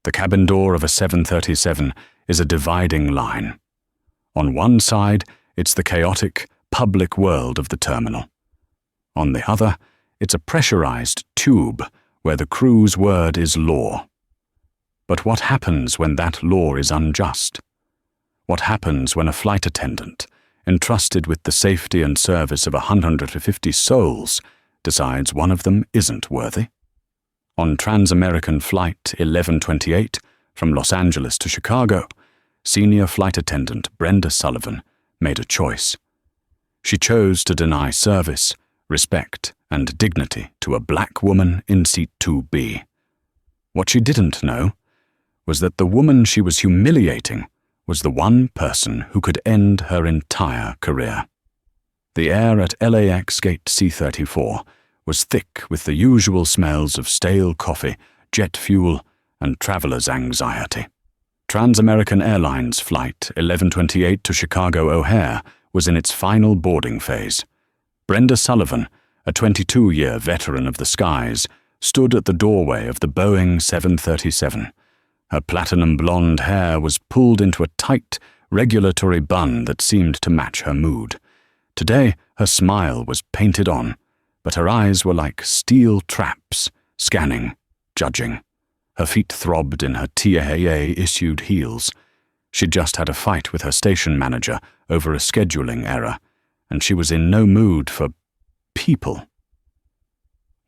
The cabin door of a 737 is a dividing line. On one side, it's the chaotic, public world of the terminal. On the other, it's a pressurized tube where the crew's word is law. But what happens when that law is unjust? What happens when a flight attendant, entrusted with the safety and service of 150 souls, decides one of them isn't worthy? On Trans-American Flight 1128 from Los Angeles to Chicago, senior flight attendant Brenda Sullivan made a choice. She chose to deny service, respect, and dignity to a black woman in seat 2B. What she didn't know was that the woman she was humiliating was the one person who could end her entire career. The air at LAX Gate C-34 was thick with the usual smells of stale coffee, jet fuel, and traveler's anxiety. Trans-American Airlines Flight 1128 to Chicago O'Hare was in its final boarding phase. Brenda Sullivan, a 22-year veteran of the skies, stood at the doorway of the Boeing 737. Her platinum blonde hair was pulled into a tight, regulatory bun that seemed to match her mood. Today, her smile was painted on, but her eyes were like steel traps, scanning, judging. Her feet throbbed in her FAA-issued heels. She'd just had a fight with her station manager over a scheduling error, and she was in no mood for people.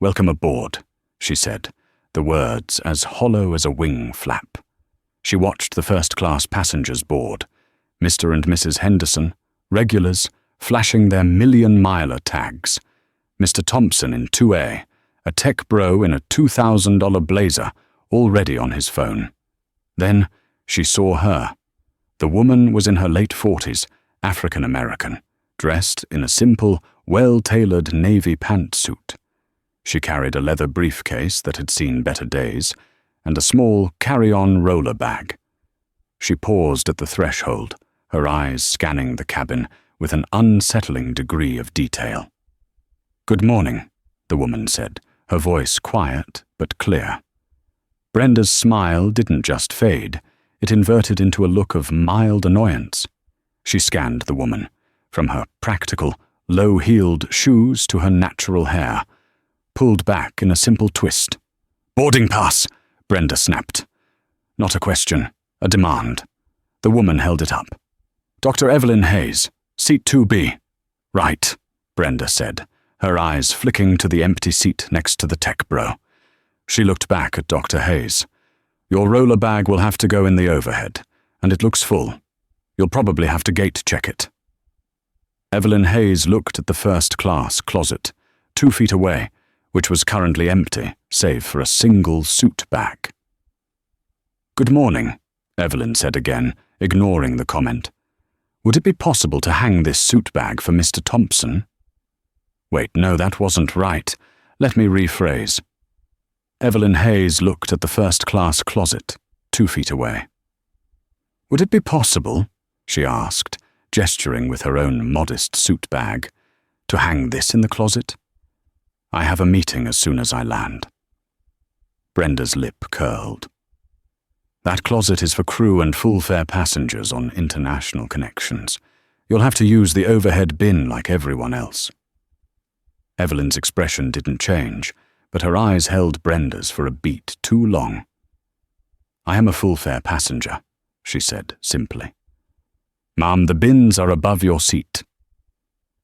"Welcome aboard," she said, the words as hollow as a wing flap. She watched the first-class passengers board, Mr. and Mrs. Henderson, regulars, flashing their million-miler tags. Mr. Thompson in 2A, a tech bro in a $2,000 blazer, already on his phone. Then she saw her. The woman was in her late 40s, African-American, dressed in a simple, well-tailored navy pantsuit. She carried a leather briefcase that had seen better days and a small carry-on roller bag. She paused at the threshold, her eyes scanning the cabin with an unsettling degree of detail. "Good morning," the woman said, her voice quiet but clear. Brenda's smile didn't just fade, it inverted into a look of mild annoyance. She scanned the woman, from her practical, low-heeled shoes to her natural hair, pulled back in a simple twist. "Boarding pass," Brenda snapped. Not a question, a demand. The woman held it up. "Dr. Evelyn Hayes, seat 2B. "Right," Brenda said, her eyes flicking to the empty seat next to the tech bro. She looked back at Dr. Hayes. "Your roller bag will have to go in the overhead, and it looks full. You'll probably have to gate check it." Evelyn Hayes looked at the first-class closet, 2 feet away, which was currently empty, save for a single suit bag. "Good morning," Evelyn said again, ignoring the comment. "Would it be possible to hang this suit bag for Mr. Thompson?" Wait, no, that wasn't right. Let me rephrase. Evelyn Hayes looked at the first-class closet, 2 feet away. "Would it be possible," she asked, gesturing with her own modest suit bag, "to hang this in the closet? I have a meeting as soon as I land." Brenda's lip curled. "That closet is for crew and full-fare passengers on international connections. You'll have to use the overhead bin like everyone else." Evelyn's expression didn't change, but her eyes held Brenda's for a beat too long. "I am a full-fare passenger," she said simply. "Ma'am, the bins are above your seat."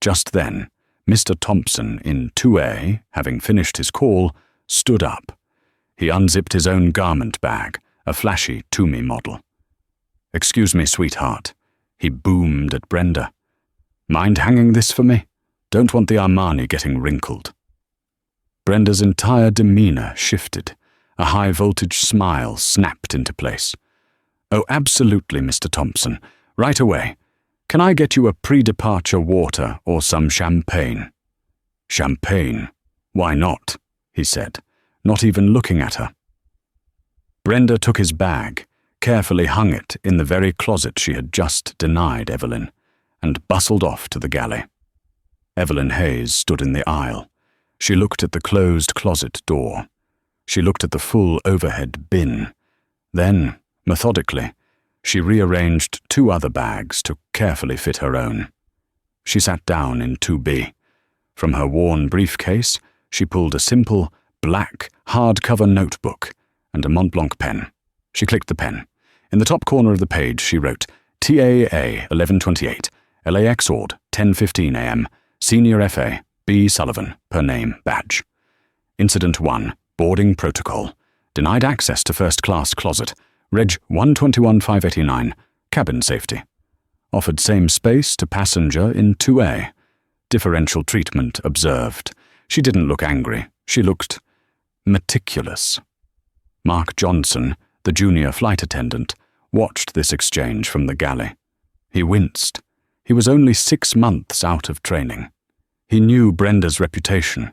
Just then, Mr. Thompson in 2A, having finished his call, stood up. He unzipped his own garment bag, a flashy Toomey model. "Excuse me, sweetheart," he boomed at Brenda. "Mind hanging this for me? Don't want the Armani getting wrinkled." Brenda's entire demeanor shifted. A high-voltage smile snapped into place. "Oh, absolutely, Mr. Thompson. Right away. Can I get you a pre-departure water or some champagne?" "Champagne? Why not?" he said, not even looking at her. Brenda took his bag, carefully hung it in the very closet she had just denied Evelyn, and bustled off to the galley. Evelyn Hayes stood in the aisle. She looked at the closed closet door. She looked at the full overhead bin. Then, methodically, she rearranged 2 other bags to carefully fit her own. She sat down in 2B. From her worn briefcase, she pulled a simple, black, hardcover notebook and a Montblanc pen. She clicked the pen. In the top corner of the page, she wrote, TAA 1128, LAX Ord, 10:15 a.m., Senior FA, B. Sullivan, per name, badge. Incident 1, boarding protocol. Denied access to first class closet. Reg 121589, cabin safety. Offered same space to passenger in 2A. Differential treatment observed. She didn't look angry. She looked meticulous. Mark Johnson, the junior flight attendant, watched this exchange from the galley. He winced. He was only 6 months out of training. He knew Brenda's reputation.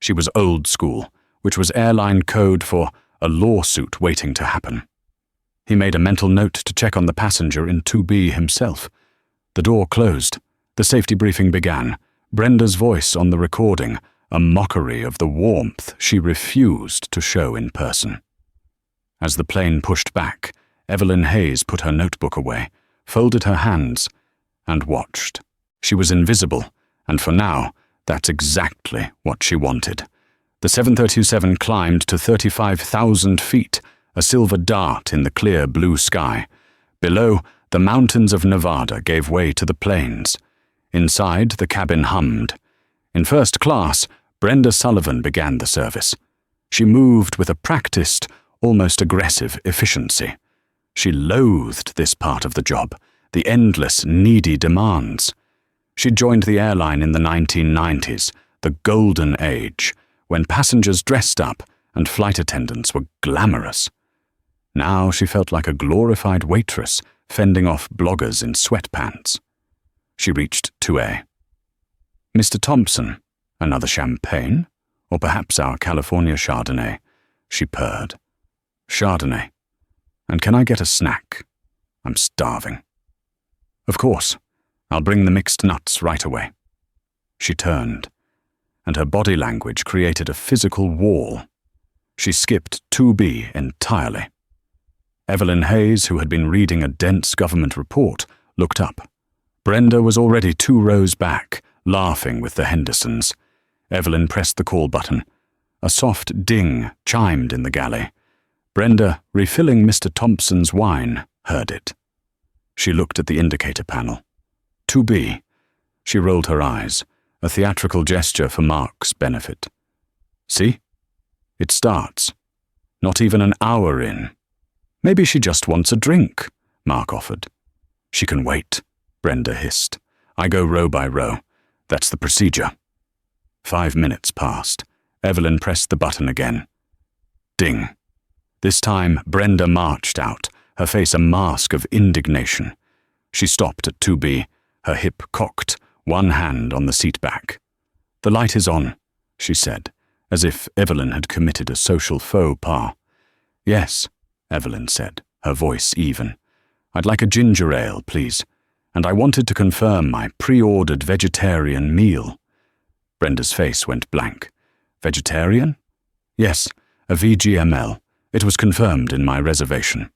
She was old school, which was airline code for a lawsuit waiting to happen. He made a mental note to check on the passenger in 2B himself. The door closed. The safety briefing began. Brenda's voice on the recording, a mockery of the warmth she refused to show in person. As the plane pushed back, Evelyn Hayes put her notebook away, folded her hands, and watched. She was invisible, and for now, that's exactly what she wanted. The 737 climbed to 35,000 feet, a silver dart in the clear blue sky. Below, the mountains of Nevada gave way to the plains. Inside, the cabin hummed. In first class, Brenda Sullivan began the service. She moved with a practiced, almost aggressive efficiency. She loathed this part of the job, the endless, needy demands. She joined the airline in the 1990s, the golden age, when passengers dressed up and flight attendants were glamorous. Now she felt like a glorified waitress fending off bloggers in sweatpants. She reached 2A. Mr. Thompson, another champagne? Or perhaps our California Chardonnay? She purred. Chardonnay. And can I get a snack? I'm starving. Of course. I'll bring the mixed nuts right away. She turned, and her body language created a physical wall. She skipped 2B entirely. Evelyn Hayes, who had been reading a dense government report, looked up. Brenda was already 2 rows back, laughing with the Hendersons. Evelyn pressed the call button. A soft ding chimed in the galley. Brenda, refilling Mr. Thompson's wine, heard it. She looked at the indicator panel. 2B. She rolled her eyes, a theatrical gesture for Mark's benefit. See? It starts. Not even an hour in. Maybe she just wants a drink, Mark offered. She can wait, Brenda hissed. I go row by row. That's the procedure. 5 minutes passed. Evelyn pressed the button again. Ding. This time, Brenda marched out, her face a mask of indignation. She stopped at 2B, her hip cocked, one hand on the seat back. The light is on, she said, as if Evelyn had committed a social faux pas. Yes, Evelyn said, her voice even. I'd like a ginger ale, please, and I wanted to confirm my pre-ordered vegetarian meal. Brenda's face went blank. Vegetarian? Yes, a VGML. It was confirmed in my reservation.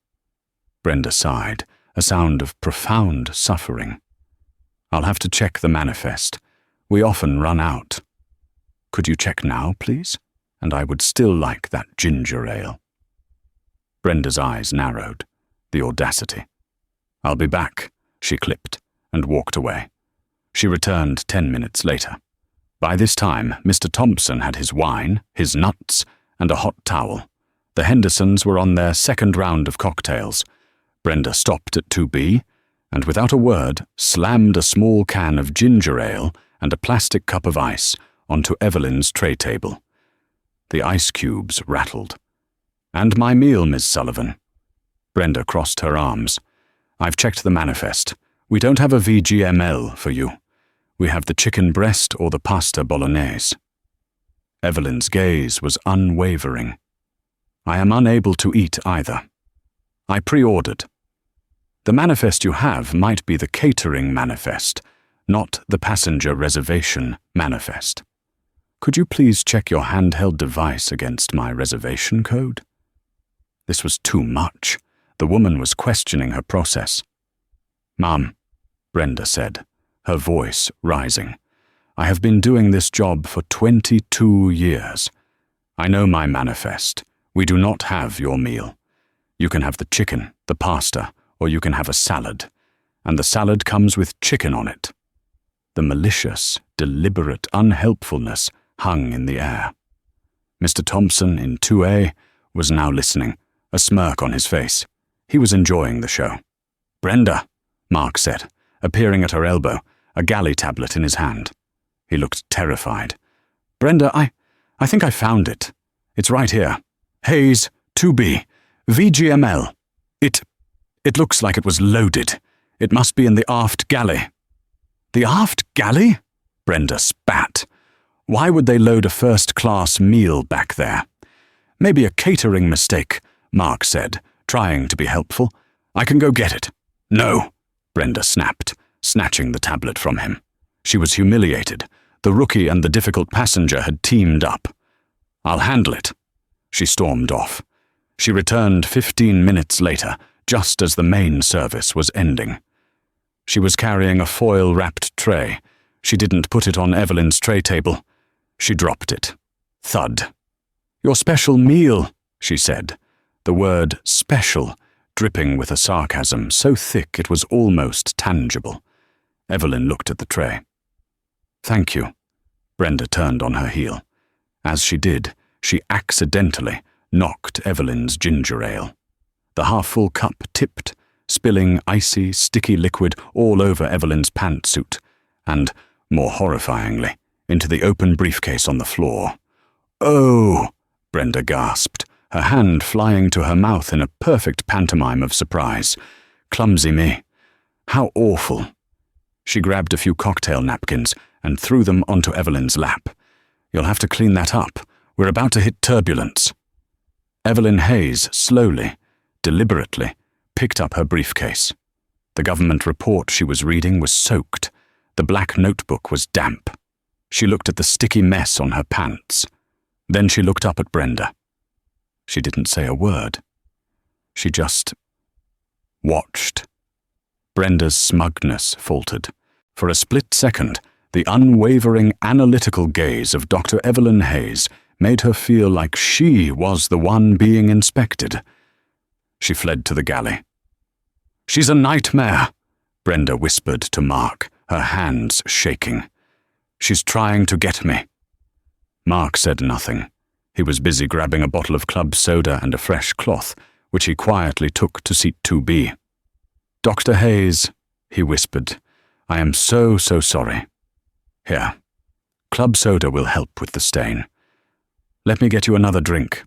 Brenda sighed, a sound of profound suffering. I'll have to check the manifest. We often run out. Could you check now, please? And I would still like that ginger ale. Brenda's eyes narrowed. The audacity. I'll be back, she clipped, and walked away. She returned 10 minutes later. By this time, Mr. Thompson had his wine, his nuts, and a hot towel. The Hendersons were on their second round of cocktails. Brenda stopped at 2B, and without a word, slammed a small can of ginger ale and a plastic cup of ice onto Evelyn's tray table. The ice cubes rattled. And my meal, Miss Sullivan. Brenda crossed her arms. I've checked the manifest. We don't have a VGML for you. We have the chicken breast or the pasta bolognese. Evelyn's gaze was unwavering. I am unable to eat either. I pre-ordered. The manifest you have might be the catering manifest, not the passenger reservation manifest. Could you please check your handheld device against my reservation code? This was too much. The woman was questioning her process. "Ma'am," Brenda said, her voice rising, "I have been doing this job for 22 years. I know my manifest. We do not have your meal. You can have the chicken, the pasta, or you can have a salad. And the salad comes with chicken on it." The malicious, deliberate unhelpfulness hung in the air. Mr. Thompson in 2A was now listening, a smirk on his face. He was enjoying the show. "Brenda," Mark said, appearing at her elbow, a galley tablet in his hand. He looked terrified. "Brenda, I think I found it. It's right here. Hayes, 2B, VGML. It looks like it was loaded. It must be in the aft galley." "The aft galley?" Brenda spat. "Why would they load a first-class meal back there?" "Maybe a catering mistake," Mark said, trying to be helpful. "I can go get it." "No," Brenda snapped, snatching the tablet from him. She was humiliated. The rookie and the difficult passenger had teamed up. "I'll handle it." She stormed off. She returned 15 minutes later, just as the main service was ending. She was carrying a foil-wrapped tray. She didn't put it on Evelyn's tray table. She dropped it. Thud. "Your special meal," she said, the word special dripping with a sarcasm so thick it was almost tangible. Evelyn looked at the tray. "Thank you." Brenda turned on her heel. As she did, she accidentally knocked Evelyn's ginger ale. The half-full cup tipped, spilling icy, sticky liquid all over Evelyn's pantsuit, and, more horrifyingly, into the open briefcase on the floor. "Oh!" Brenda gasped, her hand flying to her mouth in a perfect pantomime of surprise. "Clumsy me. How awful." She grabbed a few cocktail napkins and threw them onto Evelyn's lap. "You'll have to clean that up. We're about to hit turbulence." Evelyn Hayes slowly, deliberately, picked up her briefcase. The government report she was reading was soaked. The black notebook was damp. She looked at the sticky mess on her pants. Then she looked up at Brenda. She didn't say a word. She just watched. Brenda's smugness faltered. For a split second, the unwavering analytical gaze of Dr. Evelyn Hayes made her feel like she was the one being inspected. She fled to the galley. "She's a nightmare," Brenda whispered to Mark, her hands shaking. "She's trying to get me." Mark said nothing. He was busy grabbing a bottle of club soda and a fresh cloth, which he quietly took to seat 2B. "Dr. Hayes," he whispered, "I am so sorry. Here, club soda will help with the stain. Let me get you another drink."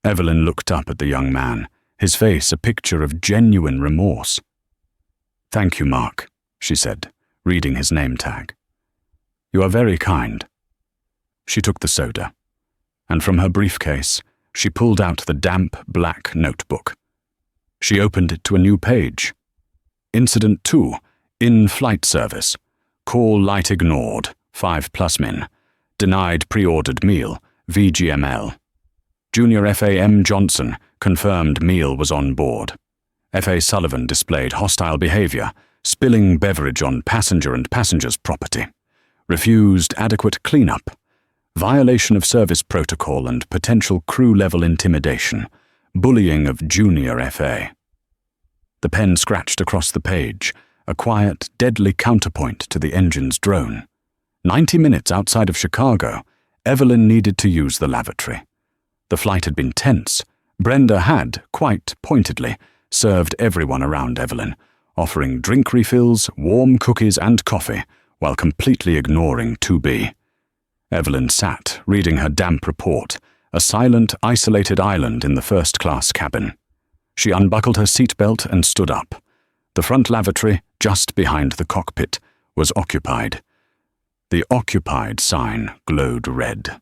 Evelyn looked up at the young man, his face a picture of genuine remorse. "Thank you, Mark," she said, reading his name tag. "You are very kind." She took the soda, and from her briefcase, she pulled out the damp black notebook. She opened it to a new page. Incident 2, in-flight service. Call light ignored, 5+ min. Denied pre-ordered meal, VGML. Junior FAM Johnson confirmed meal was on board. F.A. Sullivan displayed hostile behavior, spilling beverage on passenger and passenger's property. Refused adequate cleanup. Violation of service protocol and potential crew-level intimidation. Bullying of junior FA. The pen scratched across the page, a quiet, deadly counterpoint to the engine's drone. 90 minutes outside of Chicago, Evelyn needed to use the lavatory. The flight had been tense. Brenda had, quite pointedly, served everyone around Evelyn, offering drink refills, warm cookies and coffee, while completely ignoring 2B. Evelyn sat, reading her damp report, a silent, isolated island in the first-class cabin. She unbuckled her seatbelt and stood up. The front lavatory, just behind the cockpit, was occupied. The occupied sign glowed red.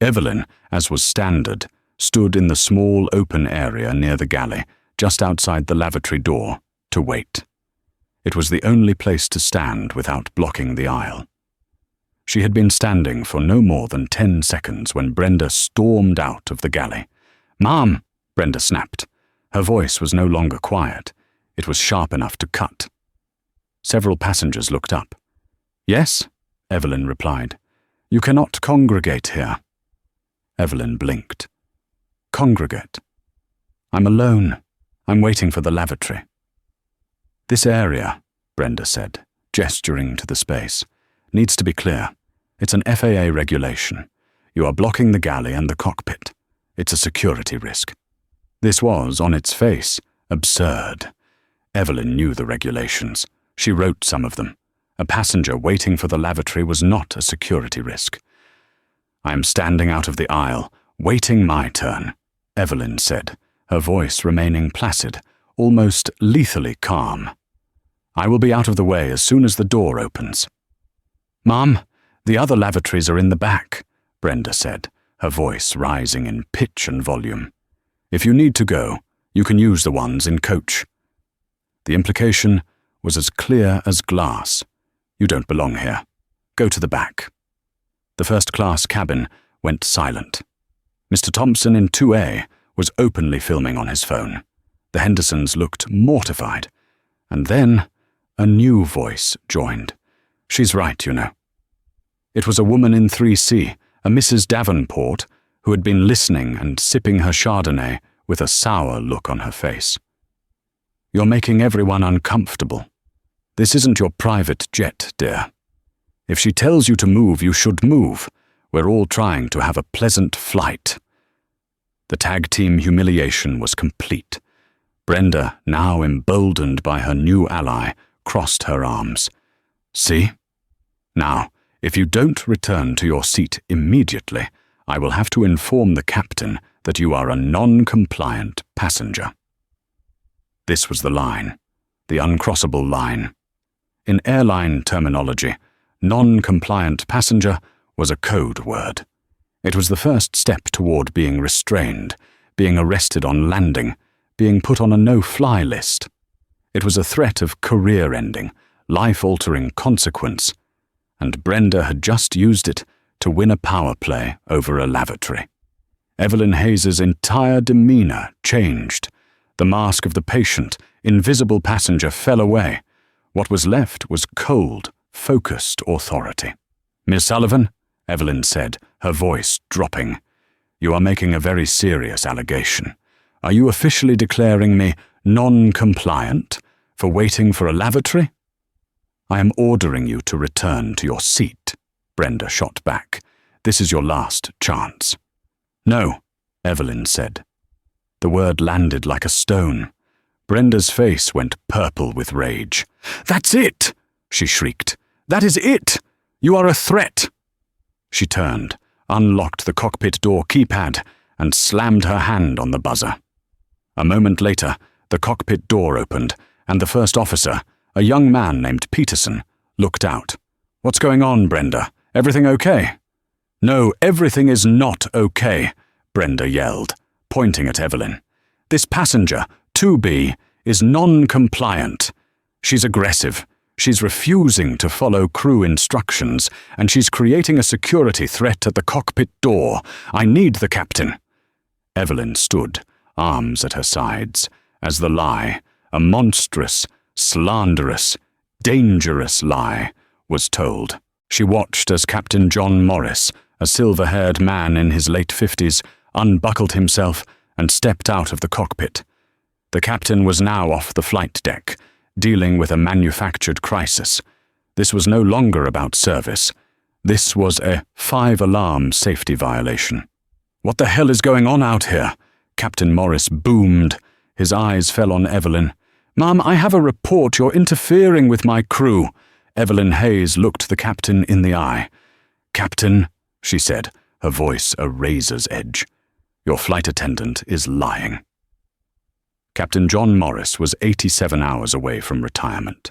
Evelyn, as was standard, stood in the small open area near the galley, just outside the lavatory door, to wait. It was the only place to stand without blocking the aisle. She had been standing for no more than 10 seconds when Brenda stormed out of the galley. "Ma'am," Brenda snapped. Her voice was no longer quiet. It was sharp enough to cut. Several passengers looked up. "Yes," Evelyn replied. "You cannot congregate here." Evelyn blinked. "Congregate? I'm alone. I'm waiting for the lavatory." "This area," Brenda said, gesturing to the space, "needs to be clear. It's an FAA regulation. You are blocking the galley and the cockpit. It's a security risk." This was, on its face, absurd. Evelyn knew the regulations. She wrote some of them. A passenger waiting for the lavatory was not a security risk. "I am standing out of the aisle, waiting my turn," Evelyn said, her voice remaining placid, almost lethally calm. "I will be out of the way as soon as the door opens." "Mom, the other lavatories are in the back," Brenda said, her voice rising in pitch and volume. "If you need to go, you can use the ones in coach." The implication was as clear as glass. "You don't belong here. Go to the back." The first-class cabin went silent. Mr. Thompson in 2A was openly filming on his phone. The Hendersons looked mortified. And then a new voice joined. "She's right, you know." It was a woman in 3C, a Mrs. Davenport, who had been listening and sipping her Chardonnay with a sour look on her face. "You're making everyone uncomfortable. This isn't your private jet, dear. If she tells you to move, you should move. We're all trying to have a pleasant flight." The tag team humiliation was complete. Brenda, now emboldened by her new ally, crossed her arms. "See? Now, if you don't return to your seat immediately, I will have to inform the captain that you are a non-compliant passenger." This was the line, the uncrossable line. In airline terminology, non-compliant passenger was a code word. It was the first step toward being restrained, being arrested on landing, being put on a no-fly list. It was a threat of career-ending, life-altering consequence, and Brenda had just used it to win a power play over a lavatory. Evelyn Hayes's entire demeanor changed. The mask of the patient, invisible passenger fell away. What was left was cold, focused authority. "Miss Sullivan," Evelyn said, her voice dropping, "you are making a very serious allegation. Are you officially declaring me non-compliant for waiting for a lavatory?" "I am ordering you to return to your seat," Brenda shot back. "This is your last chance." "No," Evelyn said. The word landed like a stone. Brenda's face went purple with rage. "That's it!" she shrieked. "That is it! You are a threat!" She turned, unlocked the cockpit door keypad, and slammed her hand on the buzzer. A moment later, the cockpit door opened, and the first officer, a young man named Peterson, looked out. "What's going on, Brenda? Everything okay?" "No, everything is not okay," Brenda yelled, pointing at Evelyn. "This passenger, 2B, is non-compliant. She's aggressive. She's refusing to follow crew instructions, and she's creating a security threat at the cockpit door. I need the captain." Evelyn stood, arms at her sides, as the lie, a monstrous, slanderous, dangerous lie, was told. She watched as Captain John Morris, a silver-haired man in his late 50s, unbuckled himself and stepped out of the cockpit. The captain was now off the flight deck, dealing with a manufactured crisis. This was no longer about service. This was a 5-alarm safety violation. "What the hell is going on out here?" Captain Morris boomed. His eyes fell on Evelyn. "Ma'am, I have a report. You're interfering with my crew." Evelyn Hayes looked the captain in the eye. "Captain," she said, her voice a razor's edge, "your flight attendant is lying." Captain John Morris was 87 hours away from retirement.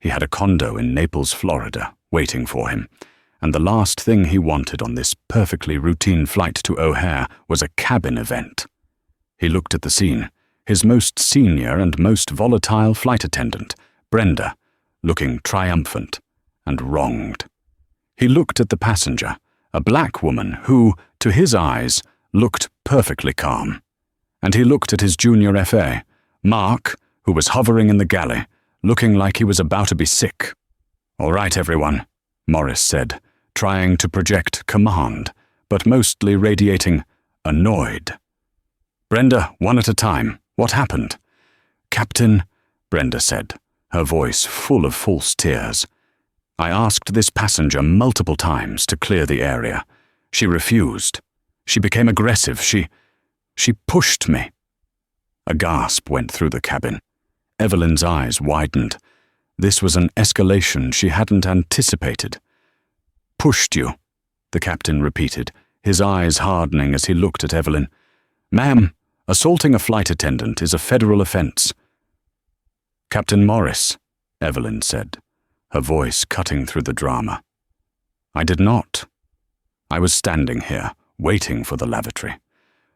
He had a condo in Naples, Florida, waiting for him, and the last thing he wanted on this perfectly routine flight to O'Hare was a cabin event. He looked at the scene, his most senior and most volatile flight attendant, Brenda, looking triumphant and wronged. He looked at the passenger, a black woman who, to his eyes, looked perfectly calm. and he looked at his junior FA, Mark, who was hovering in the galley, looking like he was about to be sick. "All right, everyone," Morris said, trying to project command, but mostly radiating annoyed. "Brenda, one at a time. What happened?" "Captain," Brenda said, her voice full of false tears. "I asked this passenger multiple times to clear the area. She refused. She became aggressive. She pushed me." A gasp went through the cabin. Evelyn's eyes widened. This was an escalation she hadn't anticipated. "Pushed you," the captain repeated, his eyes hardening as he looked at Evelyn. "Ma'am, assaulting a flight attendant is a federal offense." "Captain Morris," Evelyn said, her voice cutting through the drama. "I did not. I was standing here, waiting for the lavatory.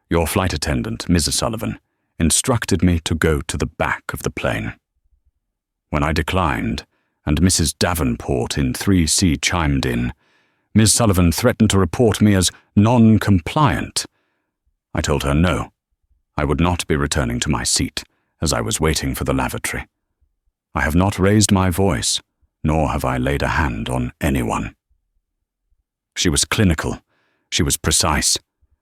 Your flight attendant, Mrs. Sullivan, instructed me to go to the back of the plane. When I declined, and Mrs. Davenport in 3C chimed in, Ms. Sullivan threatened to report me as non-compliant. I told her no. I would not be returning to my seat, as I was waiting for the lavatory. I have not raised my voice, nor have I laid a hand on anyone." She was clinical. She was precise.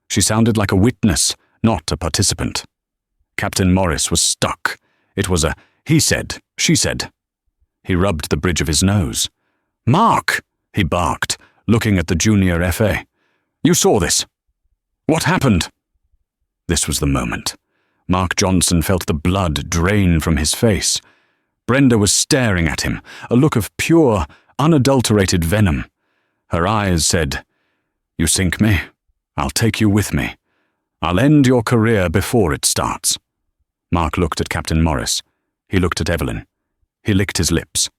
She sounded like a witness, not a participant. Captain Morris was stuck. It was a he said, she said. He rubbed the bridge of his nose. "Mark!" he barked, looking at the junior FA. "You saw this. What happened?" This was the moment. Mark Johnson felt the blood drain from his face. Brenda was staring at him, a look of pure, unadulterated venom. Her eyes said, "You sink me, I'll take you with me. I'll end your career before it starts." Mark looked at Captain Morris. He looked at Evelyn. He licked his lips.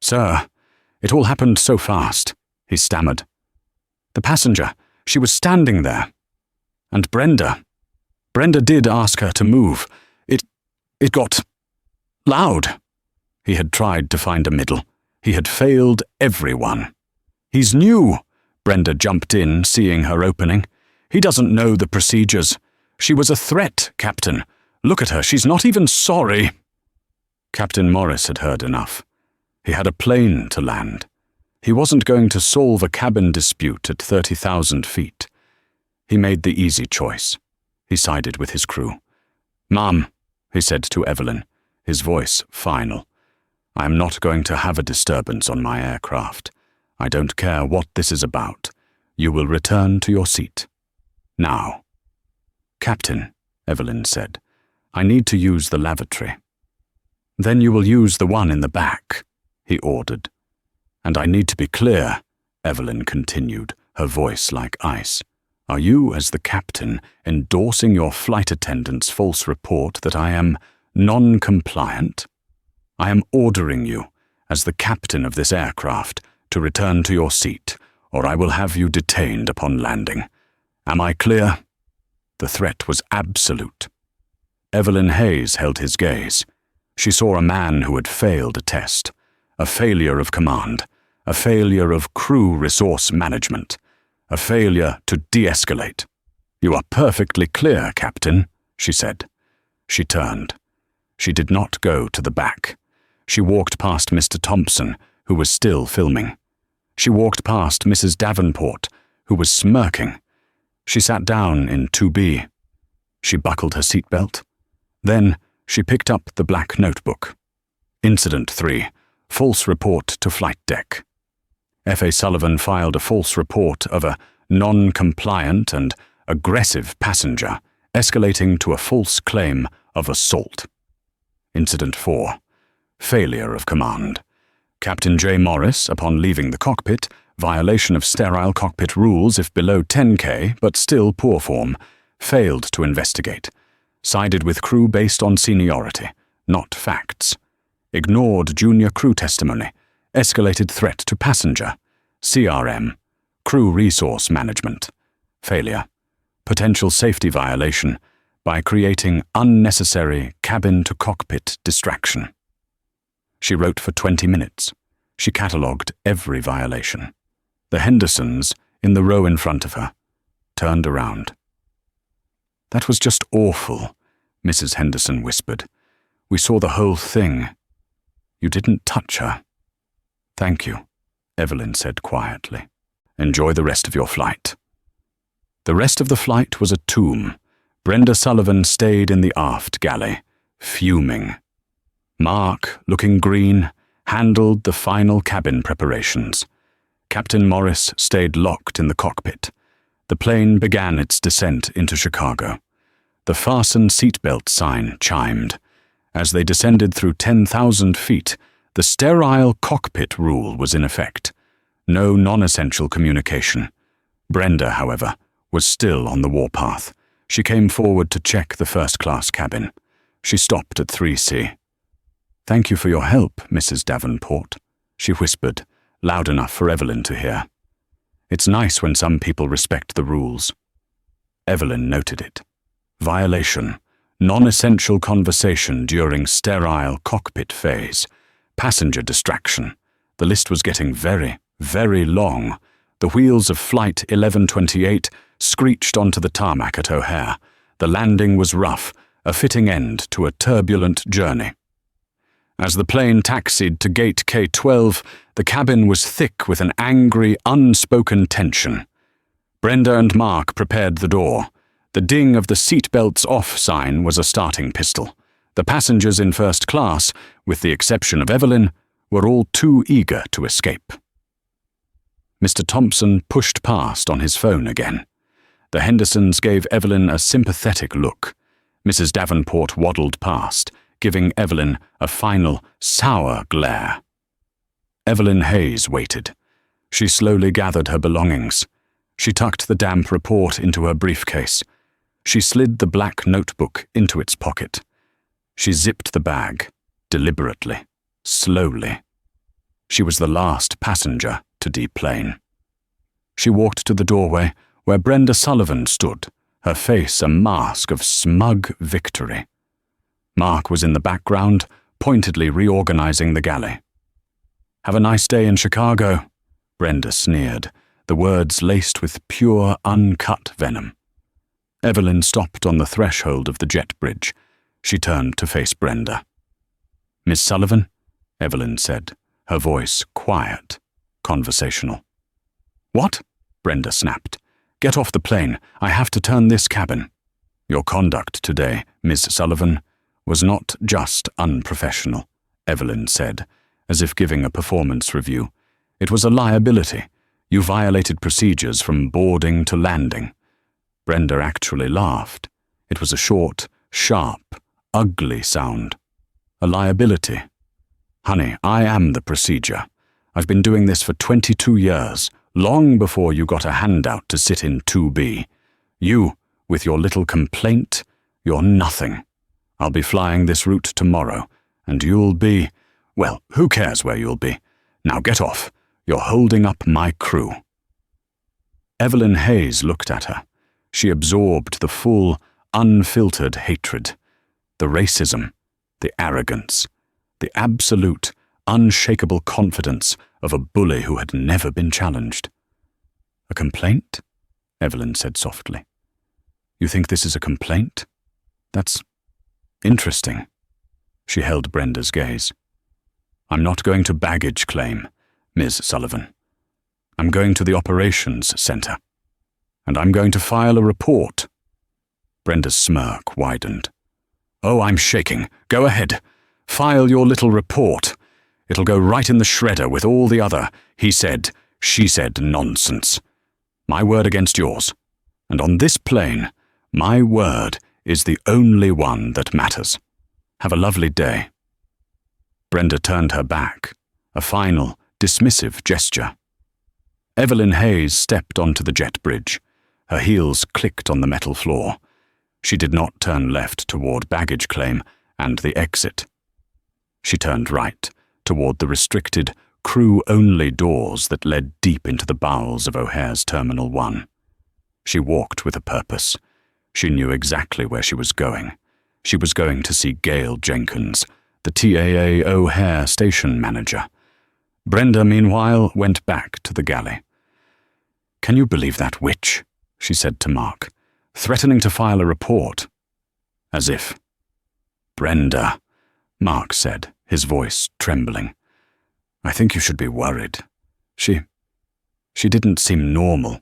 "Sir, it all happened so fast," he stammered. "The passenger, she was standing there. And Brenda did ask her to move. It got loud." He had tried to find a middle. He had failed everyone. "He's new," Brenda jumped in, seeing her opening. "He doesn't know the procedures. She was a threat, Captain. Look at her, she's not even sorry." Captain Morris had heard enough. He had a plane to land. He wasn't going to solve a cabin dispute at 30,000 feet. He made the easy choice. He sided with his crew. "Ma'am," he said to Evelyn, his voice final, "I am not going to have a disturbance on my aircraft. I don't care what this is about. You will return to your seat. Now." "Captain," Evelyn said, "I need to use the lavatory." "Then you will use the one in the back," he ordered. "And I need to be clear," Evelyn continued, her voice like ice. "Are you, as the captain, endorsing your flight attendant's false report that I am non-compliant? I am ordering you, as the captain of this aircraft, to return to your seat, or I will have you detained upon landing. Am I clear?" The threat was absolute. Evelyn Hayes held his gaze. She saw a man who had failed a test, a failure of command, a failure of crew resource management, a failure to de-escalate. "You are perfectly clear, Captain," she said. She turned. She did not go to the back. She walked past Mr. Thompson, who was still filming. She walked past Mrs. Davenport, who was smirking. She sat down in 2B. She buckled her seatbelt. Then she picked up the black notebook. Incident 3. False report to flight deck. F.A. Sullivan filed a false report of a non-compliant and aggressive passenger, escalating to a false claim of assault. Incident 4. Failure of command. Captain J. Morris, upon leaving the cockpit, violation of sterile cockpit rules if below 10K, but still poor form, failed to investigate. Sided with crew based on seniority, not facts. Ignored junior crew testimony. Escalated threat to passenger. CRM. Crew resource management. Failure. Potential safety violation by creating unnecessary cabin-to-cockpit distraction. She wrote for 20 minutes. She catalogued every violation. The Hendersons, in the row in front of her, turned around. "That was just awful," Mrs. Henderson whispered. "We saw the whole thing. You didn't touch her." "Thank you," Evelyn said quietly. "Enjoy the rest of your flight." The rest of the flight was a tomb. Brenda Sullivan stayed in the aft galley, fuming. Mark, looking green, handled the final cabin preparations. Captain Morris stayed locked in the cockpit. The plane began its descent into Chicago. The fasten seatbelt sign chimed. As they descended through 10,000 feet, the sterile cockpit rule was in effect. No non-essential communication. Brenda, however, was still on the warpath. She came forward to check the first-class cabin. She stopped at 3C. "Thank you for your help, Mrs. Davenport," she whispered, loud enough for Evelyn to hear. "It's nice when some people respect the rules." Evelyn noted it. Violation. Non-essential conversation during sterile cockpit phase. Passenger distraction. The list was getting very, very long. The wheels of Flight 1128 screeched onto the tarmac at O'Hare. The landing was rough, a fitting end to a turbulent journey. As the plane taxied to gate K-12, the cabin was thick with an angry, unspoken tension. Brenda and Mark prepared the door. The ding of the seatbelts off sign was a starting pistol. The passengers in first class, with the exception of Evelyn, were all too eager to escape. Mr. Thompson pushed past on his phone again. The Hendersons gave Evelyn a sympathetic look. Mrs. Davenport waddled past, giving Evelyn a final, sour glare. Evelyn Hayes waited. She slowly gathered her belongings. She tucked the damp report into her briefcase. She slid the black notebook into its pocket. She zipped the bag, deliberately, slowly. She was the last passenger to deplane. She walked to the doorway where Brenda Sullivan stood, her face a mask of smug victory. Mark was in the background, pointedly reorganizing the galley. "Have a nice day in Chicago," Brenda sneered, the words laced with pure, uncut venom. Evelyn stopped on the threshold of the jet bridge. She turned to face Brenda. "Miss Sullivan?" Evelyn said, her voice quiet, conversational. "What?" Brenda snapped. "Get off the plane. I have to turn this cabin." "Your conduct today, Miss Sullivan, was not just unprofessional," Evelyn said, as if giving a performance review. "It was a liability. You violated procedures from boarding to landing." Brenda actually laughed. It was a short, sharp, ugly sound. "A liability? Honey, I am the procedure. I've been doing this for 22 years, long before you got a handout to sit in 2B. You, with your little complaint, you're nothing. I'll be flying this route tomorrow, and you'll be, well, who cares where you'll be? Now get off. You're holding up my crew." Evelyn Hayes looked at her. She absorbed the full, unfiltered hatred, the racism, the arrogance, the absolute, unshakable confidence of a bully who had never been challenged. "A complaint?" Evelyn said softly. "You think this is a complaint? That's interesting." She held Brenda's gaze. "I'm not going to baggage claim, Ms. Sullivan. I'm going to the operations center. And I'm going to file a report." Brenda's smirk widened. "Oh, I'm shaking. Go ahead. File your little report. It'll go right in the shredder with all the other he said, she said nonsense. My word against yours. And on this plane, my word is the only one that matters. Have a lovely day." Brenda turned her back, a final, dismissive gesture. Evelyn Hayes stepped onto the jet bridge. Her heels clicked on the metal floor. She did not turn left toward baggage claim and the exit. She turned right toward the restricted, crew-only doors that led deep into the bowels of O'Hare's Terminal 1. She walked with a purpose. She knew exactly where she was going. She was going to see Gail Jenkins, the TAA O'Hare station manager. Brenda, meanwhile, went back to the galley. "Can you believe that witch?" she said to Mark. threatening to file a report. As if. "Brenda," Mark said, his voice trembling. "I think you should be worried. She didn't seem normal."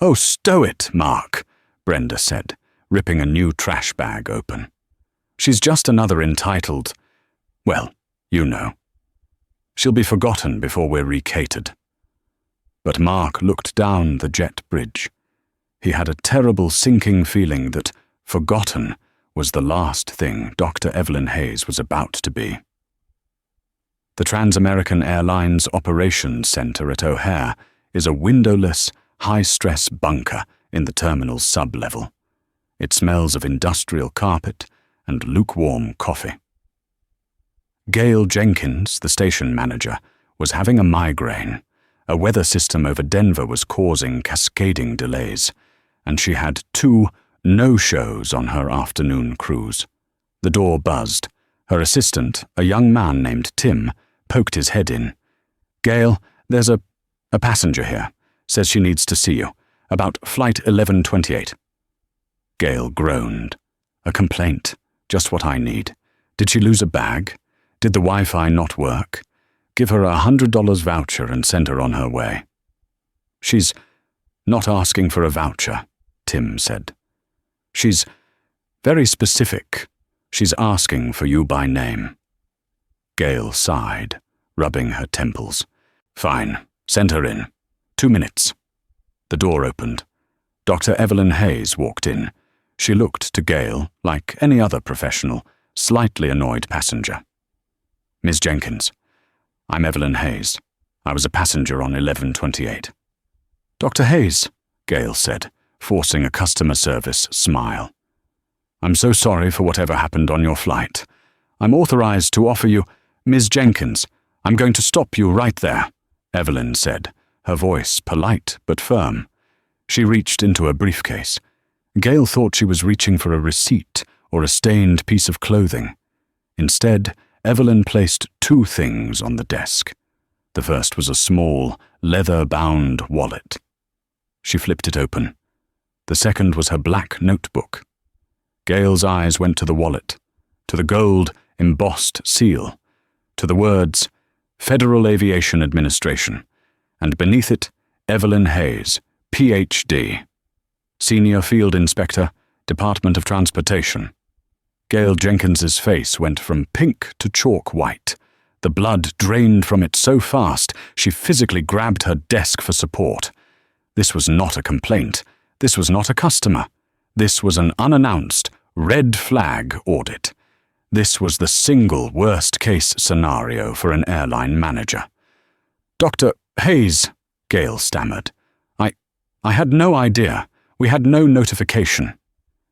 "Oh, stow it, Mark," Brenda said, ripping a new trash bag open. "She's just another entitled, well, you know. She'll be forgotten before we're recatered." But Mark looked down the jet bridge. He had a terrible sinking feeling that forgotten was the last thing Dr. Evelyn Hayes was about to be. The Trans-American Airlines Operations Center at O'Hare is a windowless, high-stress bunker in the terminal's sub-level. It smells of industrial carpet and lukewarm coffee. Gail Jenkins, the station manager, was having a migraine. A weather system over Denver was causing cascading delays, and she had 2 no-shows on her afternoon cruise. The door buzzed. Her assistant, a young man named Tim, poked his head in. "Gail, there's a passenger here. Says she needs to see you. About flight 1128. Gail groaned. "A complaint. Just what I need. Did she lose a bag? Did the Wi-Fi not work? Give her a $100 voucher and send her on her way." "She's not asking for a voucher," Tim said. "She's very specific. She's asking for you by name." Gail sighed, rubbing her temples. "Fine. Send her in. 2 minutes." The door opened. Dr. Evelyn Hayes walked in. She looked to Gail like any other professional, slightly annoyed passenger. "Miss Jenkins, I'm Evelyn Hayes. I was a passenger on 1128. "Dr. Hayes," Gail said, forcing a customer service smile. "I'm so sorry for whatever happened on your flight. I'm authorized to offer you—" "Ms. Jenkins, I'm going to stop you right there," Evelyn said, her voice polite but firm. She reached into a briefcase. Gail thought she was reaching for a receipt or a stained piece of clothing. Instead, Evelyn placed 2 things on the desk. The first was a small, leather-bound wallet. She flipped it open. The second was her black notebook. Gail's eyes went to the wallet, to the gold, embossed seal, to the words, Federal Aviation Administration, and beneath it, Evelyn Hayes, Ph.D., Senior Field Inspector, Department of Transportation. Gail Jenkins's face went from pink to chalk white. The blood drained from it so fast, she physically grabbed her desk for support. This was not a complaint. This was not a customer. This was an unannounced, red flag audit. This was the single worst-case scenario for an airline manager. "Dr. Hayes," Gail stammered. I had no idea. We had no notification."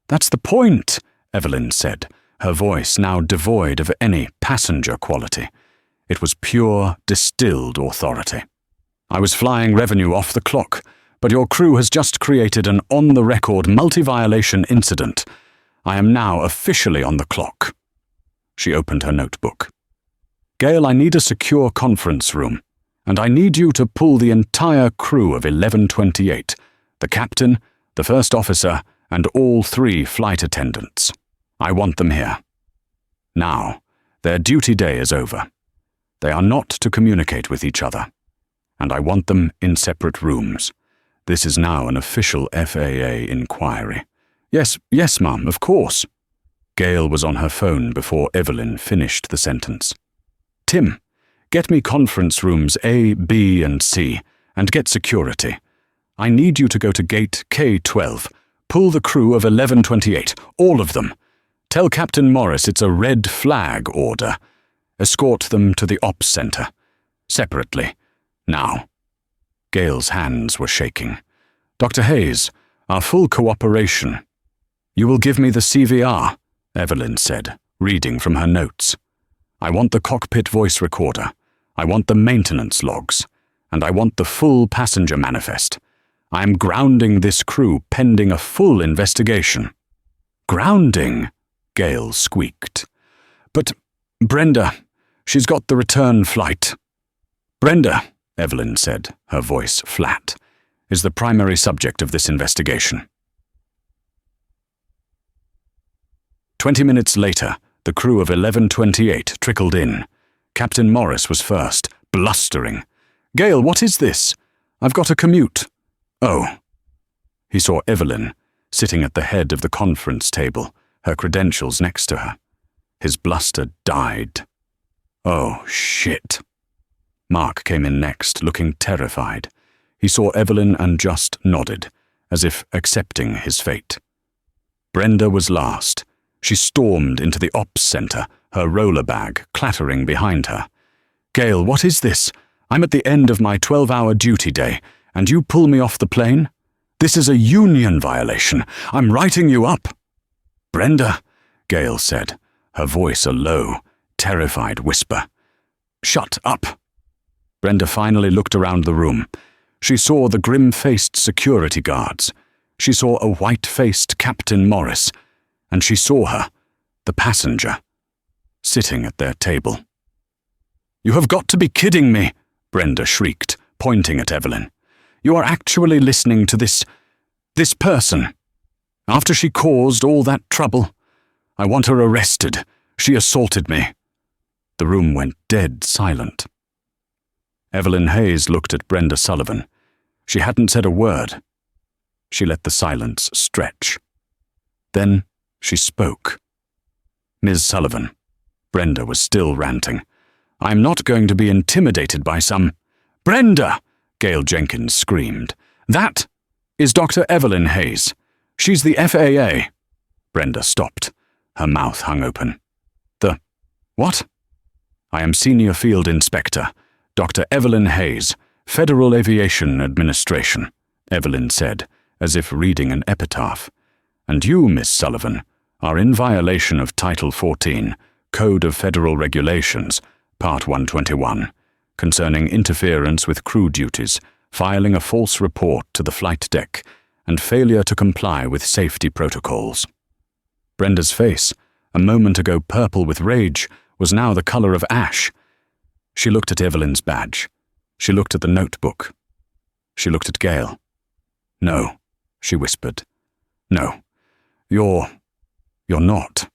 "That's the point," Evelyn said, her voice now devoid of any passenger quality. It was pure, distilled authority. "I was flying revenue off the clock, but your crew has just created an on-the-record multi-violation incident. I am now officially on the clock." She opened her notebook. "Gail, I need a secure conference room, and I need you to pull the entire crew of 1128, the captain, the first officer, and all 3 flight attendants. I want them here. Now, their duty day is over. They are not to communicate with each other, and I want them in separate rooms. This is now an official FAA inquiry." Yes, Mum, of course." Gail was on her phone before Evelyn finished the sentence. "Tim, get me conference rooms A, B, and C, and get security. I need you to go to gate K12. Pull the crew of 1128, all of them. Tell Captain Morris it's a red flag order. Escort them to the ops center. Separately. Now." Gail's hands were shaking. "Dr. Hayes, our full cooperation." "You will give me the CVR," Evelyn said, reading from her notes. "I want the cockpit voice recorder. I want the maintenance logs. And I want the full passenger manifest. I am grounding this crew pending a full investigation." "Grounding?" Gail squeaked. "But, Brenda, she's got the return flight." "Brenda," Evelyn said, her voice flat, "is the primary subject of this investigation." 20 minutes later, the crew of 1128 trickled in. Captain Morris was first, blustering. "Gale, what is this? I've got a commute." "Oh." He saw Evelyn, sitting at the head of the conference table, her credentials next to her. His bluster died. "Oh, shit." Mark came in next, looking terrified. He saw Evelyn and just nodded, as if accepting his fate. Brenda was last. She stormed into the ops center, her roller bag clattering behind her. "Gale, what is this? I'm at the end of my 12-hour duty day, and you pull me off the plane? This is a union violation. I'm writing you up." "Brenda," Gale said, her voice a low, terrified whisper. "Shut up." Brenda finally looked around the room. She saw the grim-faced security guards. She saw a white-faced Captain Morris. And she saw her, the passenger, sitting at their table. "You have got to be kidding me," Brenda shrieked, pointing at Evelyn. "You are actually listening to this person. After she caused all that trouble. I want her arrested. She assaulted me." The room went dead silent. Evelyn Hayes looked at Brenda Sullivan. She hadn't said a word. She let the silence stretch. Then she spoke. "Ms. Sullivan," Brenda was still ranting, "I'm not going to be intimidated by some—" "Brenda!" Gale Jenkins screamed. "That is Dr. Evelyn Hayes. She's the FAA." Brenda stopped. Her mouth hung open. "The what?" "I am Senior Field Inspector, Dr. Evelyn Hayes, Federal Aviation Administration," Evelyn said, as if reading an epitaph. "And you, Miss Sullivan, are in violation of Title 14, Code of Federal Regulations, Part 121, concerning interference with crew duties, filing a false report to the flight deck, and failure to comply with safety protocols." Brenda's face, a moment ago purple with rage, was now the color of ash. She looked at Evelyn's badge. She looked at the notebook. She looked at Gale. "No," she whispered. "No. You're not.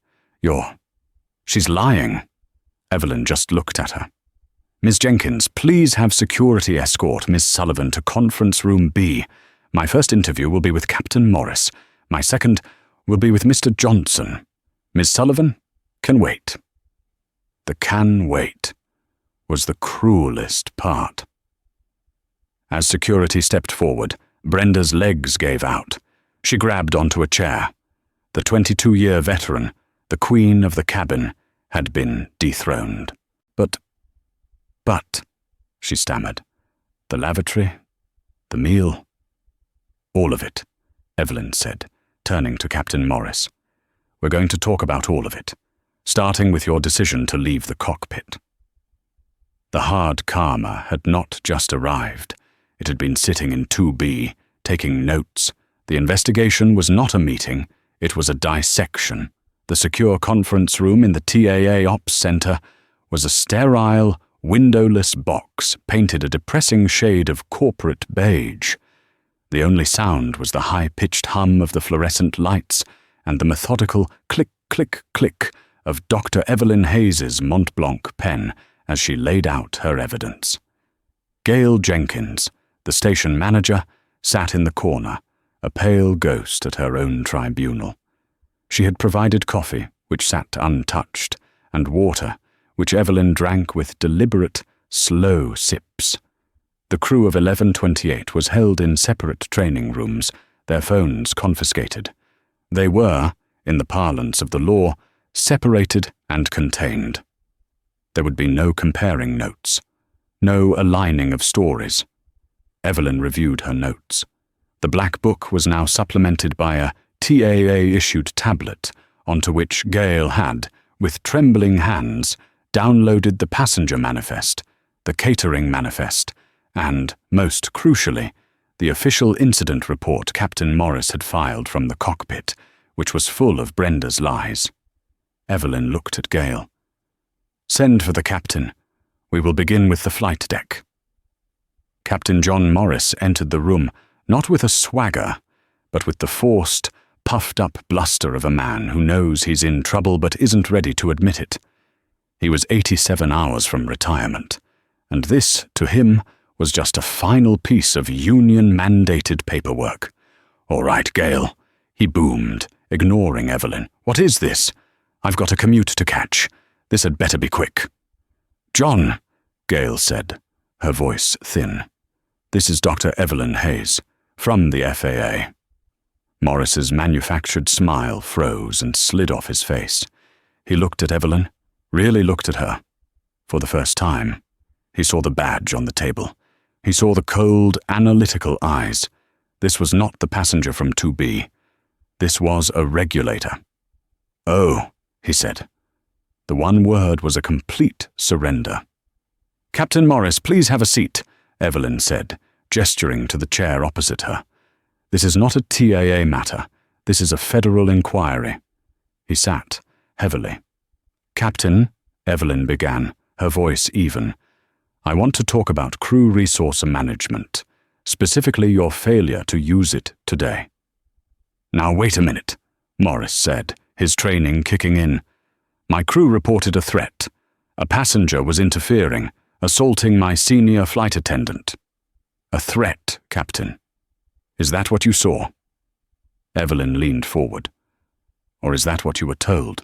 She's lying." Evelyn just looked at her. "Ms. Jenkins, please have security escort Miss Sullivan to conference room B. My first interview will be with Captain Morris. My second will be with Mr. Johnson. Miss Sullivan can wait." The "can wait" was the cruelest part. As security stepped forward, Brenda's legs gave out. She grabbed onto a chair. The 22-year veteran, the queen of the cabin, had been dethroned. But, she stammered. "The lavatory, the meal, all of it," Evelyn said, turning to Captain Morris. "We're going to talk about all of it, starting with your decision to leave the cockpit." The hard karma had not just arrived. It had been sitting in 2B, taking notes. The investigation was not a meeting. It was a dissection. The secure conference room in the TAA Ops Center was a sterile, windowless box painted a depressing shade of corporate beige. The only sound was the high-pitched hum of the fluorescent lights and the methodical click, click, click of Dr. Evelyn Hayes's Mont Blanc pen as she laid out her evidence. Gale Jenkins, the station manager, sat in the corner, a pale ghost at her own tribunal. She had provided coffee, which sat untouched, and water, which Evelyn drank with deliberate, slow sips. The crew of 1128 was held in separate training rooms, their phones confiscated. They were, in the parlance of the law, separated and contained. There would be no comparing notes, no aligning of stories. Evelyn reviewed her notes. The black book was now supplemented by a TAA-issued tablet, onto which Gale had, with trembling hands, downloaded the passenger manifest, the catering manifest, and, most crucially, the official incident report Captain Morris had filed from the cockpit, which was full of Brenda's lies. Evelyn looked at Gale. "Send for the captain. We will begin with the flight deck." Captain John Morris entered the room, not with a swagger, but with the forced, puffed-up bluster of a man who knows he's in trouble but isn't ready to admit it. He was 87 hours from retirement, and this, to him, was just a final piece of union-mandated paperwork. "All right, Gale," he boomed, ignoring Evelyn. "What is this? I've got a commute to catch. This had better be quick." "John," Gale said, her voice thin. "This is Dr. Evelyn Hayes, from the FAA. Morris's manufactured smile froze and slid off his face. He looked at Evelyn, really looked at her. For the first time, he saw the badge on the table. He saw the cold, analytical eyes. This was not the passenger from 2B. This was a regulator. "Oh," he said. The one word was a complete surrender. "Captain Morris, please have a seat," Evelyn said, gesturing to the chair opposite her. "This is not a TAA matter. This is a federal inquiry." He sat, heavily. "Captain," Evelyn began, her voice even, "I want to talk about crew resource management, specifically your failure to use it today." "Now wait a minute," Morris said, his training kicking in. "My crew reported a threat. A passenger was interfering, assaulting my senior flight attendant." "A threat, Captain. Is that what you saw?" Evelyn leaned forward. "Or is that what you were told?"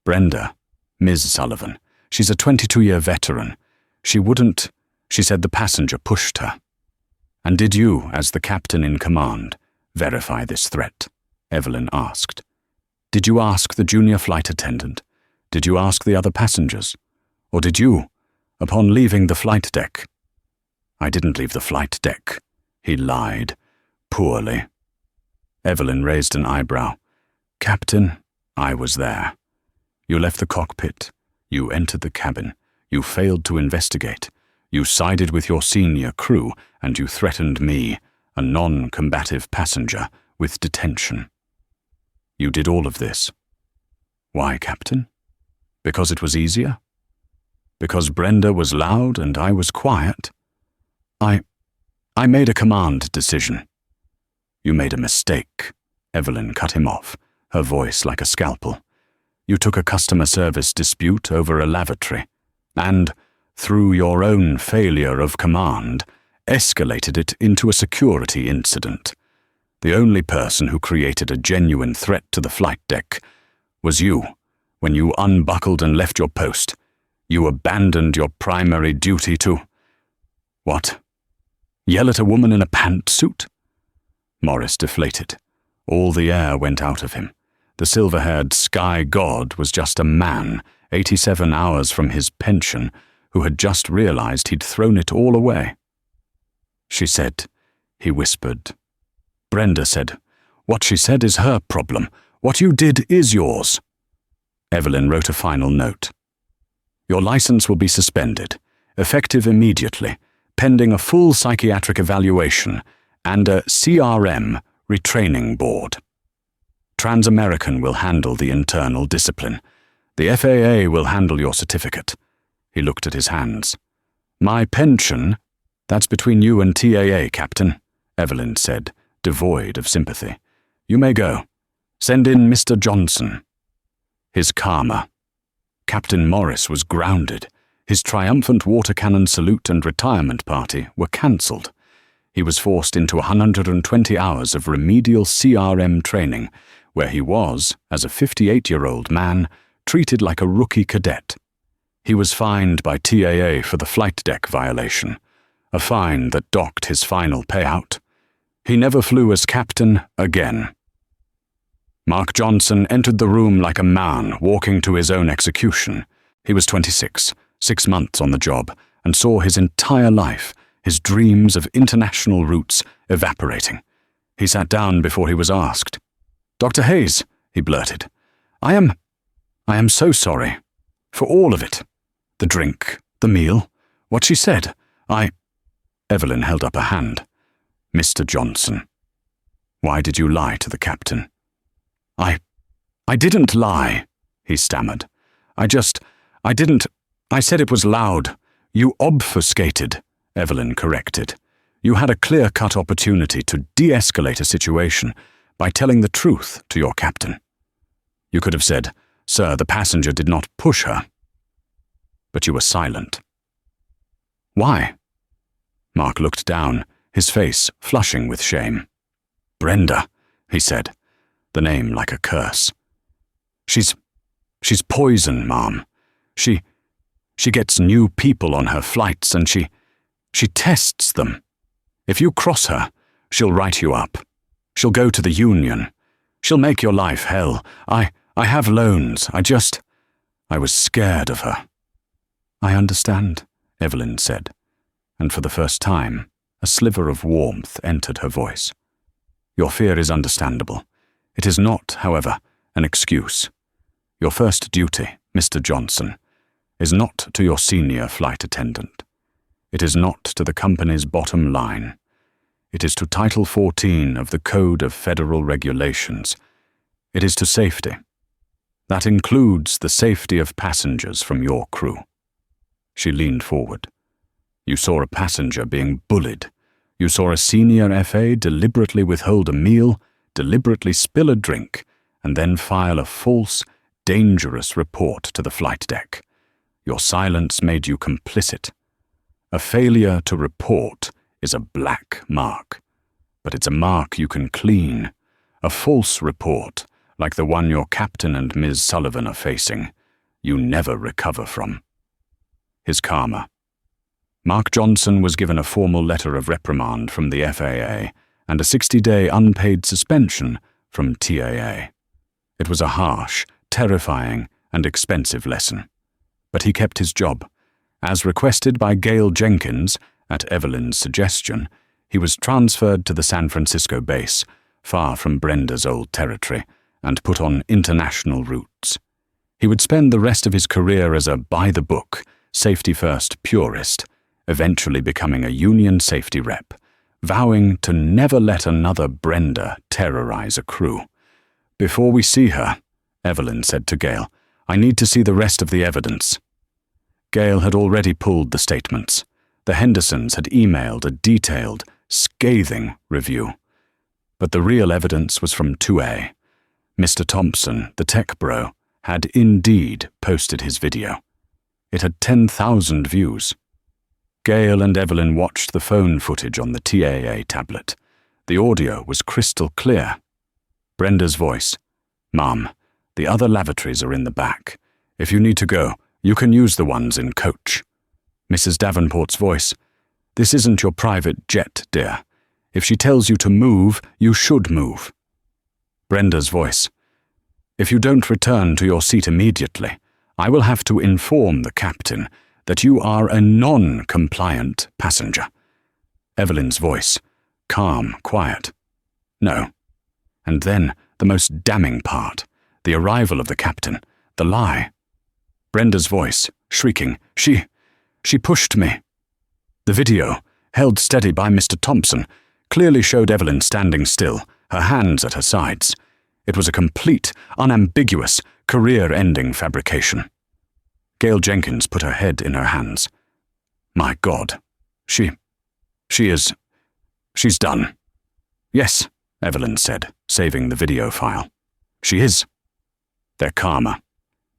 "Brenda, Ms. Sullivan, she's a 22-year veteran. She wouldn't," she said the passenger pushed her. "And did you, as the captain in command, verify this threat?" Evelyn asked. "Did you ask the junior flight attendant? Did you ask the other passengers? Or did you, upon leaving the flight deck?" "I didn't leave the flight deck," he lied, poorly. Evelyn raised an eyebrow. "Captain, I was there. You left the cockpit. You entered the cabin. You failed to investigate. You sided with your senior crew, and you threatened me, a non-combative passenger, with detention. You did all of this. Why, Captain? Because it was easier? Because Brenda was loud and I was quiet? I made a command decision." "You made a mistake," Evelyn cut him off, her voice like a scalpel. "You took a customer service dispute over a lavatory, and, through your own failure of command, escalated it into a security incident. The only person who created a genuine threat to the flight deck was you, when you unbuckled and left your post. You abandoned your primary duty to— What? Yell at a woman in a pantsuit?" Morris deflated. All the air went out of him. The silver-haired sky god was just a man, 87 hours from his pension, who had just realized he'd thrown it all away. "She said," he whispered. "Brenda said, what she said is her problem. What you did is yours." Evelyn wrote a final note. "Your license will be suspended, effective immediately, pending a full psychiatric evaluation and a CRM retraining board. Trans-American will handle the internal discipline. The FAA will handle your certificate." He looked at his hands. "My pension, that's between you and TAA, Captain," Evelyn said, devoid of sympathy. "You may go. Send in Mr. Johnson." His karma. Captain Morris was grounded. His triumphant water cannon salute and retirement party were cancelled. He was forced into 120 hours of remedial CRM training, where he was, as a 58-year-old man, treated like a rookie cadet. He was fined by TAA for the flight deck violation, a fine that docked his final payout. He never flew as captain again. Mark Johnson entered the room like a man walking to his own execution. He was 26, 6 months on the job, and saw his entire life, his dreams of international routes, evaporating. He sat down before he was asked. "Dr. Hayes," he blurted, I am so sorry. For all of it. The drink, the meal, what she said. Evelyn held up a hand. "Mr. Johnson, why did you lie to the captain?" I didn't lie," he stammered. I said it was loud. You obfuscated," Evelyn corrected. "You had a clear-cut opportunity to de-escalate a situation, by telling the truth to your captain. You could have said, "Sir, the passenger did not push her." But you were silent. Why? Mark looked down, his face flushing with shame. "Brenda," he said, the name like a curse. She's poison, Ma'am. She gets new people on her flights and she tests them. If you cross her, she'll write you up. She'll go to the union. She'll make your life hell. I have loans. I was scared of her." "I understand," Evelyn said, and for the first time, a sliver of warmth entered her voice. "Your fear is understandable. It is not, however, an excuse. Your first duty, Mr. Johnson, is not to your senior flight attendant. It is not to the company's bottom line. It is to Title 14 of the Code of Federal Regulations. It is to safety. That includes the safety of passengers from your crew." She leaned forward. "You saw a passenger being bullied. You saw a senior FA deliberately withhold a meal, deliberately spill a drink, and then file a false, dangerous report to the flight deck. Your silence made you complicit. A failure to report is a black mark, but it's a mark you can clean. A false report, like the one your captain and Ms. Sullivan are facing, you never recover from." His calmer. Mark Johnson was given a formal letter of reprimand from the FAA and a 60-day unpaid suspension from TAA. It was a harsh, terrifying, and expensive lesson. But he kept his job. As requested by Gail Jenkins, at Evelyn's suggestion, he was transferred to the San Francisco base, far from Brenda's old territory, and put on international routes. He would spend the rest of his career as a by-the-book, safety-first purist, eventually becoming a union safety rep, vowing to never let another Brenda terrorize a crew. "Before we see her," Evelyn said to Gail, "I need to see the rest of the evidence." Gail had already pulled the statements. The Hendersons had emailed a detailed, scathing review. But the real evidence was from 2A. Mr. Thompson, the tech bro, had indeed posted his video. It had 10,000 views. Gail and Evelyn watched the phone footage on the TAA tablet. The audio was crystal clear. Brenda's voice. "Ma'am, the other lavatories are in the back. If you need to go, you can use the ones in coach." Mrs. Davenport's voice. "This isn't your private jet, dear. If she tells you to move, you should move." Brenda's voice. "If you don't return to your seat immediately, I will have to inform the captain that you are a non-compliant passenger." Evelyn's voice. Calm, quiet. "No." And then, the most damning part, the arrival of the captain, the lie. Brenda's voice, shrieking, She pushed me." The video, held steady by Mr. Thompson, clearly showed Evelyn standing still, her hands at her sides. It was a complete, unambiguous, career-ending fabrication. Gail Jenkins put her head in her hands. "My God. She's done." "Yes," Evelyn said, saving the video file. "She is." They're calmer.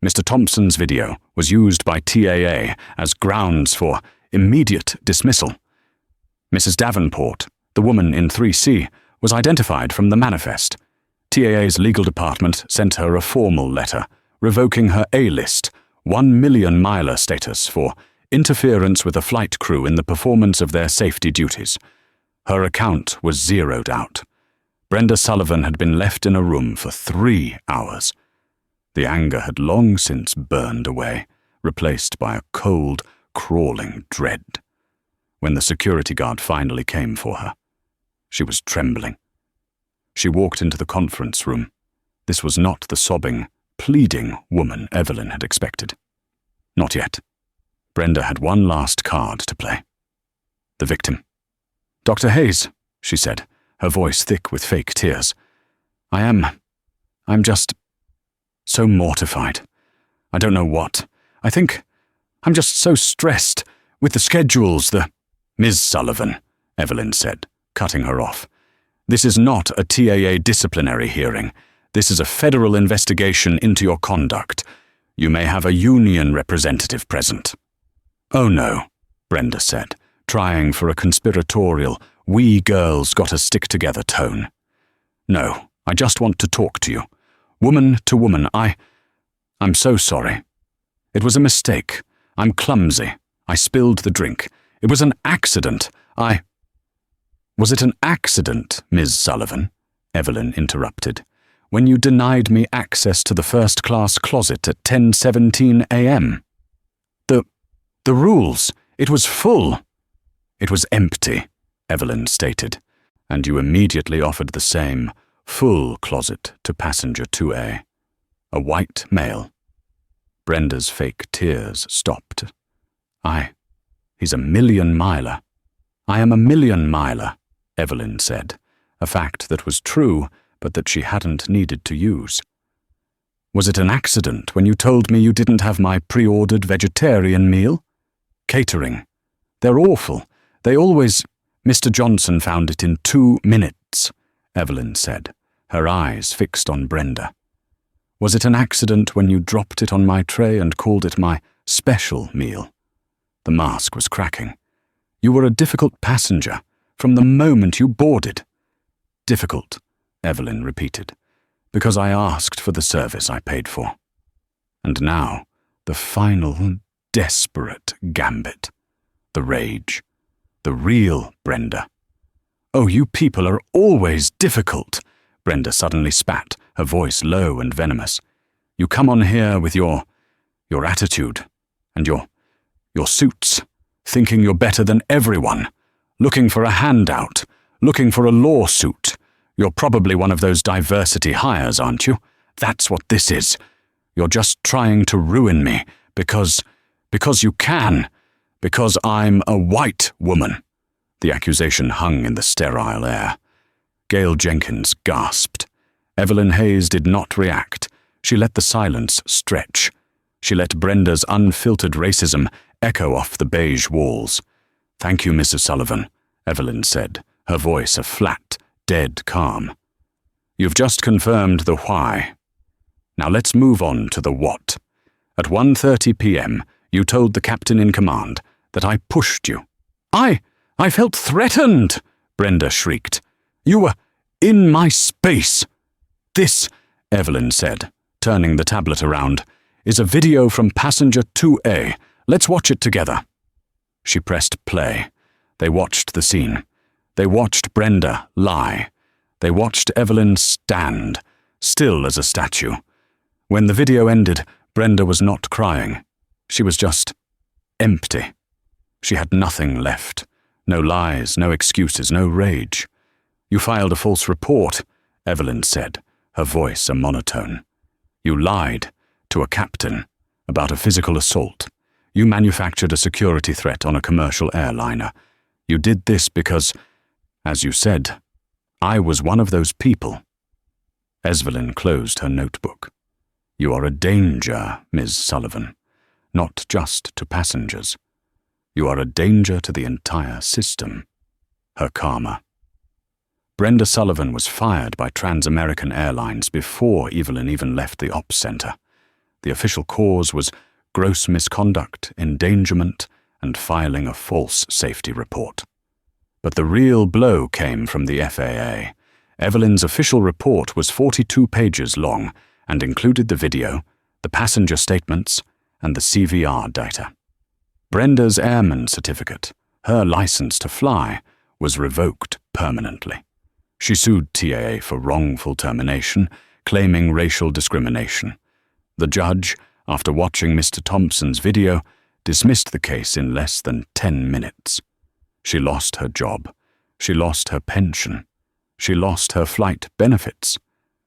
Mr. Thompson's video was used by TAA as grounds for immediate dismissal. Mrs. Davenport, the woman in 3C, was identified from the manifest. TAA's legal department sent her a formal letter, revoking her A-list, 1 million miler status for interference with a flight crew in the performance of their safety duties. Her account was zeroed out. Brenda Sullivan had been left in a room for 3 hours. The anger had long since burned away, replaced by a cold, crawling dread. When the security guard finally came for her, she was trembling. She walked into the conference room. This was not the sobbing, pleading woman Evelyn had expected. Not yet. Brenda had one last card to play. The victim. "Dr. Hayes," she said, her voice thick with fake tears. I'm just so mortified. I don't know what. I think I'm just so stressed with the schedules, Ms. Sullivan," Evelyn said, cutting her off. This is not a TAA disciplinary hearing. This is a federal investigation into your conduct. You may have a union representative present." "Oh no," Brenda said, trying for a conspiratorial, we girls gotta stick together tone. "No, I just want to talk to you. Woman to woman, I'm so sorry. It was a mistake. I'm clumsy. I spilled the drink. It was an accident. Was it an accident, Ms. Sullivan?" Evelyn interrupted, "when you denied me access to the first-class closet at 10:17 a.m.? The rules. It was full." "It was empty," Evelyn stated, "and you immediately offered the same, full closet to passenger 2A. A white male." Brenda's fake tears stopped. He's a million-miler." "I am a million-miler," Evelyn said, a fact that was true, but that she hadn't needed to use. "Was it an accident when you told me you didn't have my pre-ordered vegetarian meal? Catering. They're awful. They always—" "Mr. Johnson found it in 2 minutes," Evelyn said, her eyes fixed on Brenda. "Was it an accident when you dropped it on my tray and called it my special meal?" The mask was cracking. "You were a difficult passenger from the moment you boarded." "Difficult," Evelyn repeated, "because I asked for the service I paid for." And now, the final, desperate gambit. The rage. The real Brenda. "Oh, you people are always difficult," Brenda suddenly spat, her voice low and venomous. "You come on here with your attitude and your suits, thinking you're better than everyone, looking for a handout, looking for a lawsuit. You're probably one of those diversity hires, aren't you? That's what this is. You're just trying to ruin me because you can, because I'm a white woman." The accusation hung in the sterile air. Gail Jenkins gasped. Evelyn Hayes did not react. She let the silence stretch. She let Brenda's unfiltered racism echo off the beige walls. "Thank you, Mrs. Sullivan," Evelyn said, her voice a flat, dead calm. "You've just confirmed the why. Now let's move on to the what. At 1:30 p.m., you told the captain in command that I pushed you." I felt threatened," Brenda shrieked. "You were in my space." "This," Evelyn said, turning the tablet around, "is a video from passenger 2A. Let's watch it together." She pressed play. They watched the scene. They watched Brenda lie. They watched Evelyn stand, still as a statue. When the video ended, Brenda was not crying. She was just empty. She had nothing left. No lies, no excuses, no rage. "You filed a false report," Evelyn said, her voice a monotone. "You lied to a captain about a physical assault. You manufactured a security threat on a commercial airliner. You did this because, as you said, I was one of those people." Evelyn closed her notebook. "You are a danger, Ms. Sullivan, not just to passengers. You are a danger to the entire system." Her karma. Brenda Sullivan was fired by Trans-American Airlines before Evelyn even left the ops center. The official cause was gross misconduct, endangerment, and filing a false safety report. But the real blow came from the FAA. Evelyn's official report was 42 pages long and included the video, the passenger statements, and the CVR data. Brenda's airman certificate, her license to fly, was revoked permanently. She sued TAA for wrongful termination, claiming racial discrimination. The judge, after watching Mr. Thompson's video, dismissed the case in less than 10 minutes. She lost her job. She lost her pension. She lost her flight benefits.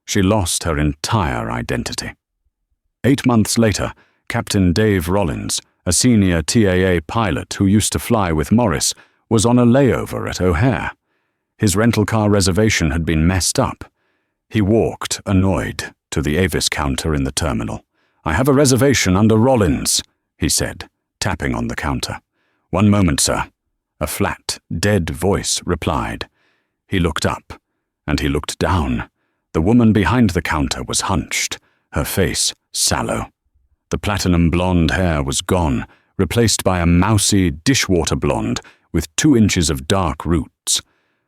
She lost her entire identity. 8 months later, Captain Dave Rollins, a senior TAA pilot who used to fly with Morris, was on a layover at O'Hare. His rental car reservation had been messed up. He walked, annoyed, to the Avis counter in the terminal. "I have a reservation under Rollins," he said, tapping on the counter. "One moment, sir," a flat, dead voice replied. He looked up. and he looked down. The woman behind the counter was hunched, her face sallow. The platinum blonde hair was gone, replaced by a mousy dishwater blonde with 2 inches of dark roots.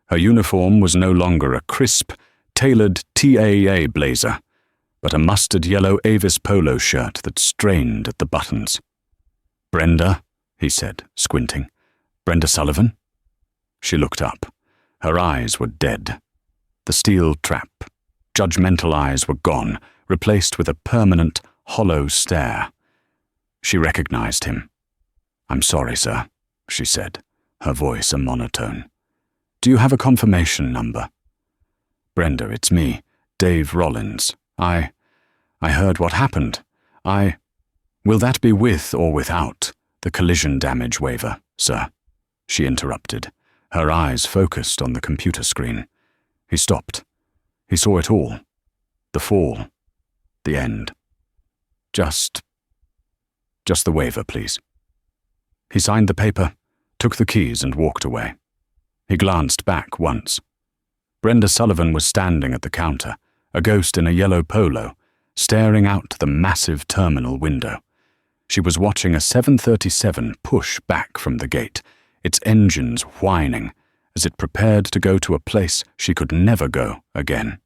Her uniform was no longer a crisp, tailored TAA blazer, but a mustard yellow Avis polo shirt that strained at the buttons. "Brenda," he said, squinting. "Brenda Sullivan?" She looked up. Her eyes were dead. The steel trap, judgmental eyes were gone, replaced with a permanent, hollow stare. She recognized him. "I'm sorry, sir," she said, her voice a monotone. "Do you have a confirmation number?" "Brenda, it's me, Dave Rollins. I heard what happened. Will that be with or without the collision damage waiver, sir?" she interrupted, her eyes focused on the computer screen. He stopped. He saw it all. The fall. The end. Just the waiver, please." He signed the paper, took the keys and walked away. He glanced back once. Brenda Sullivan was standing at the counter, a ghost in a yellow polo, staring out the massive terminal window. She was watching a 737 push back from the gate, its engines whining, as it prepared to go to a place she could never go again.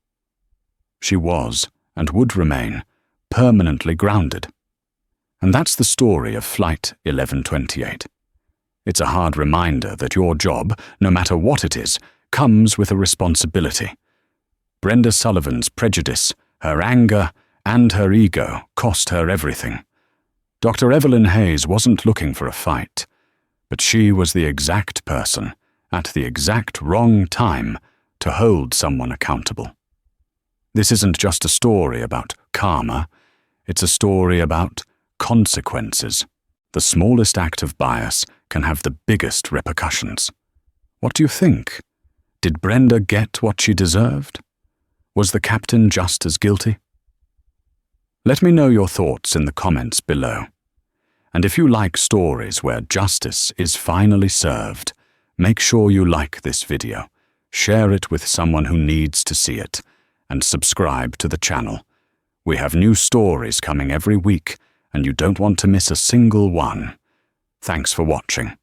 She was, and would remain, permanently grounded. And that's the story of Flight 1128. It's a hard reminder that your job, no matter what it is, comes with a responsibility. Brenda Sullivan's prejudice, her anger, and her ego cost her everything. Dr. Evelyn Hayes wasn't looking for a fight, but she was the exact person, at the exact wrong time, to hold someone accountable. This isn't just a story about karma, it's a story about consequences. The smallest act of bias can have the biggest repercussions. What do you think? Did Brenda get what she deserved? Was the captain just as guilty? Let me know your thoughts in the comments below. And if you like stories where justice is finally served, make sure you like this video, share it with someone who needs to see it, and subscribe to the channel. We have new stories coming every week, and you don't want to miss a single one. Thanks for watching.